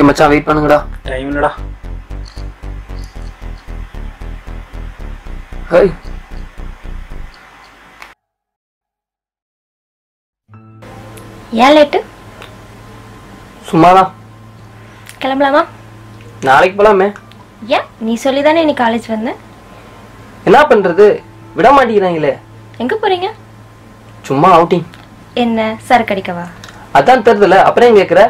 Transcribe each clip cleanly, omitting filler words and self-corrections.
மச்சான் வெயிட் பண்ணுங்கடா. டைம் இல்லடா. ஹேய் ஏன் லேட்டு? சும்மாதான். கிளம்பலாமா? நாளைக்கு போலாமே. ஏன் நீ சொல்லிதானே நீ காலேஜ் வந்த? என்ன பண்றது, விட மாட்டேங்கிறாங்களே. எங்க போறீங்க? சும்மா அவுட்டிங். என்ன சரக்கு அடிக்கவா? அதான் தெரியுதுல, அப்புறம் கேக்குற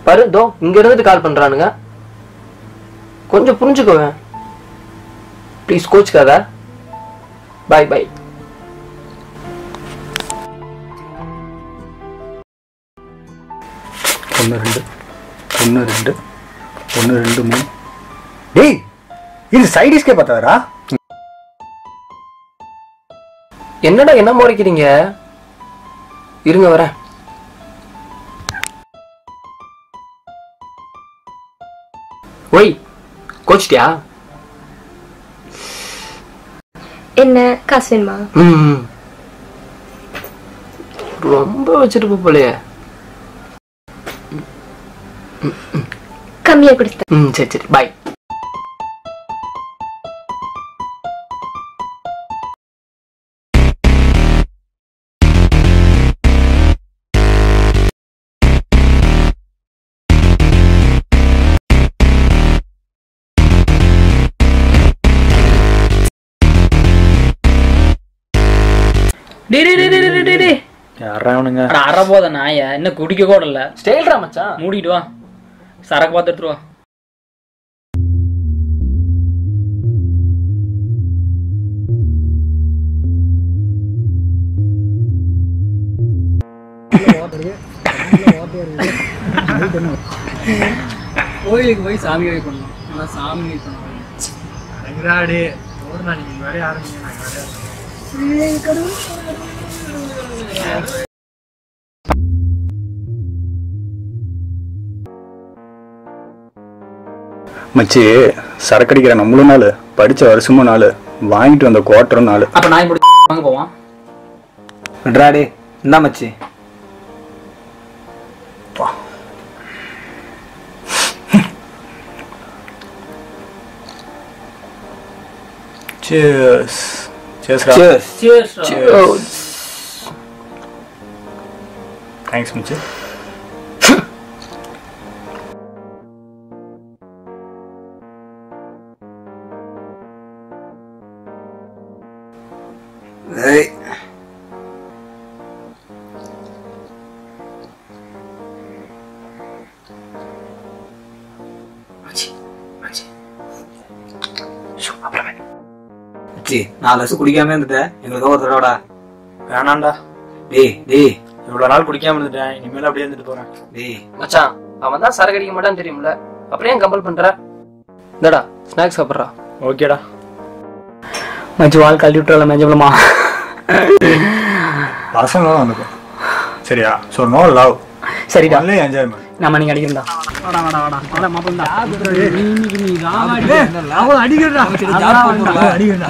பாரு. தோ இங்க இருந்துட்டு கால் பண்றானுங்க. கொஞ்சம் புரிஞ்சுக்கோவேன் ப்ளீஸ், கோச்சுக்காத. பாய் பாய். ஒன்று ரெண்டு 3. டேய் இது சைடிஸ்கே பார்த்தாரா? என்னடா என்ன முறைக்கிறீங்க? இருங்க வரேன். ஒய் கோச்சிட்டியா? என்ன காசு வேணுமா? ரொம்ப வச்சிருப்ப போலயே. கம்மியா குடிச்சேன். சரி சரி பாய். அரை போத நாய என்ன குடிக்க கூட இல்ல. ஸ்டைல்ரா மச்சான். மூடிட்டு வா, சரக்கு பார்த்து எடுத்துட்டு வா. கோயிலுக்கு போய் சாமி வைக்கணும். நல்லா சாமி வைக்கணும். மச்சி சரக்கடிக்கிற நம்மளும் நாள், படிச்ச வருஷமும் நாள், வாங்கிட்டு வந்த குவார்டரும் நாள். அப்ப நாய் முடிச்சு வாங்க போவான். ட்ராடே இந்தா மச்சி. Cheers. Cheers. Cheers. Cheers. Cheers. Thanks மச்சி. Hey. நாலு வருஷம் குடிக்காம இருந்துட்டேன், எங்களுக்கு ஒரு தடவைடா. வேணாண்டா. டேய் இவ்வளவு நாள் குடிக்காம இருந்துட்டேன், இனிமேல் அப்படியே இருந்துட்டு போறேன். டேய் மச்சான், அவன் தான் சரக்கு அடிக்க மாட்டான்னு தெரியும்ல, அப்புறம் ஏன் கம்பல் பண்ற? இந்தடா ஸ்நாக்ஸ் சாப்பிட்றா. ஓகேடா மச்சி வாழ் கழட்டி விட்டுறல மேஜபலமா. பசங்களும் வந்துக்கும் சரியா? So no love. சரிடா, என்ஜாய்மெண்ட். நம்ம நீங்க அடிக்கிறா. வாடா வாடா வாடா வாடா மாப்பிள்ளா. இன்னைக்கு நீ ராவாடி அவள அடிக்கிறடா. அடிக்கிறடா.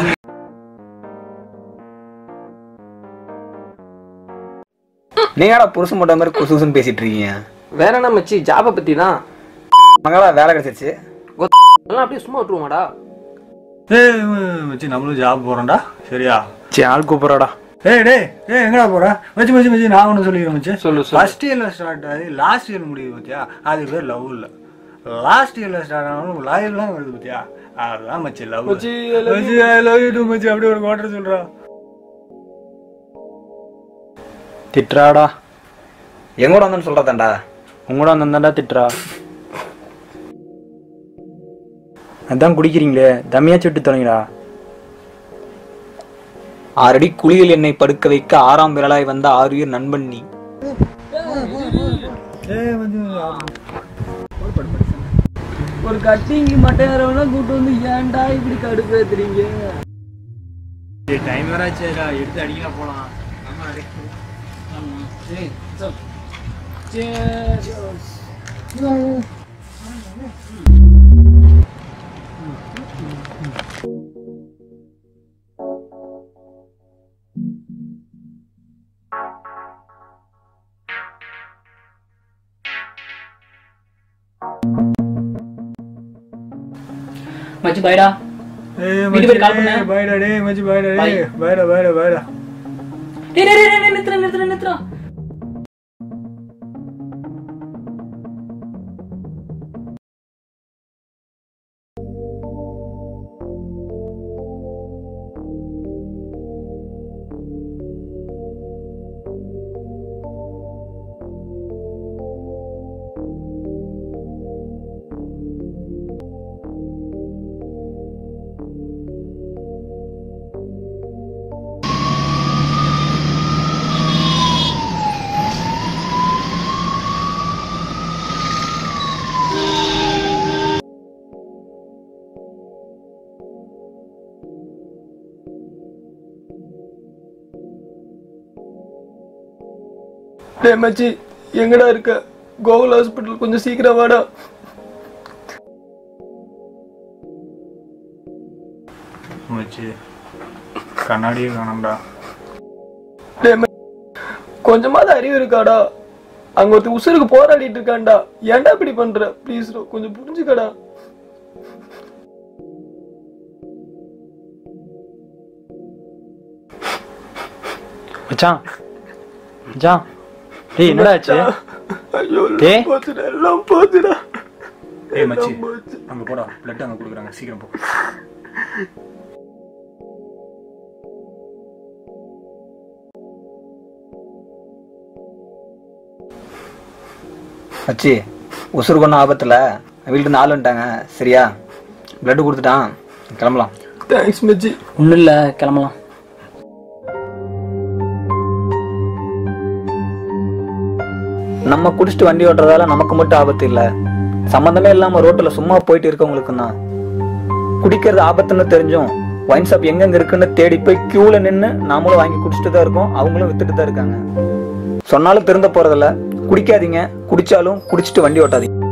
நீங்கடா புருஷன் மட்டும் மாதிரி குசுகுசுன்னு பேசிட்டு இருக்கீங்க. வேற என்ன மச்சி, ஜாபை பத்தி தான். மகளா வேலை கிடைச்சிருச்சு, அப்படியே சும்மா விட்டுருவாடா. மச்சி நம்மளும் ஜாப் போறோம்டா சரியா? சரி ஆள் கூப்பிடுறாடா. டேய் எங்கடா போற? மச்சி மச்சி மச்சி நான் ஒன்று சொல்லிக்கிறேன் மச்சி. சொல்லு. ஃபர்ஸ்ட் இயர்ல ஸ்டார்ட் ஆகி லாஸ்ட் இயர் முடியுது பத்தியா? அது பேர் லவ் இல்ல. லாஸ்ட் இயர்ல ஸ்டார்ட் ஆகணும் லாயர்லாம் வருது பத்தியா? அதுதான் மச்சி லவ். மச்சி ஐ லவ் யூ டு மச்சி. அப்படியே ஒரு குவார்டர் சொல்றா. திட்டுறாடா. எங்கூட வந்தேன்னு சொல்றதாண்டா. உங்களோட வந்தாண்டா திட்டுறா. அதான் குடிக்கிறீங்களே, தம்மியாச்சு விட்டு தொடங்கிடா. 6 அடி குளியல் என்னை படுக்க வைக்க 6ஆம் விரலாய் வந்த 6 உயிர் நண்பன் நீ. ஒரு கட்டிங்கு மட்டும் யாரவனா கூட்டு வந்து ஏன்டா இப்படி கடுப்பு ஏத்துறீங்க? டைம் வேற ஆச்சுடா, எடுத்து அடிக்கலாம் போலாம். மச்சி பாய்டா. வீட்டு போய் கால் பண்ணு. பாய்டா டேய் மச்சி, பாய்டா டேய். பாய்டா. டேய் நித்ரா. டேய் மச்சி, எங்கடா இருக்க? கோகுல் ஹாஸ்பிட்டல் கொஞ்சம் சீக்கிரம் வாடா. மச்சி கண்ணாடியே காணோம்டா. டேய் கொஞ்சமாவது அறிவு இருக்காடா? அங்க ஒருத்தர் உசுருக்கு போராடிட்டு இருக்கான்டா. ஏன்டா இப்படி பண்ற? ப்ளீஸ் கொஞ்சம் புரிஞ்சுக்கடா. மச்சான் டேய் என்னடா ஆச்சு? ஐயோ டேய் எல்லாம் போச்சுடா. ஏய் மச்சி, அங்க போடா, பிளட் அங்க கொடுக்குறாங்க, சீக்கிரம் போ. மச்சி உசுறு கொண்ட ஆபத்துல வீட்டுல இருந்து ஆள் வந்துட்டாங்க. சரியா? பிளட் கொடுத்துட்டான், கிளம்பலாம். தேங்க்ஸ் மச்சி. ஒன்றும் இல்லை, கிளம்பலாம். நம்ம குடிச்சிட்டு வண்டி ஓட்டுறதால நமக்கு மட்டும் ஆபத்து இல்ல, சம்பந்தமே இல்லாம ரோட்ல சும்மா போயிட்டு இருக்கவங்களுக்கு தான். குடிக்கிறது ஆபத்துன்னு தெரிஞ்சும் ஒயின் ஷாப் எங்கெங்க இருக்குன்னு தேடி போய் கியூல நின்று நாமளும் வாங்கி குடிச்சிட்டு தான் இருக்கோம், அவங்களும் வித்துட்டு தான் இருக்காங்க. சொன்னாலும் திருந்த போறதில்ல. குடிக்காதீங்க, குடிச்சாலும் குடிச்சிட்டு வண்டி ஓட்டாதீங்க.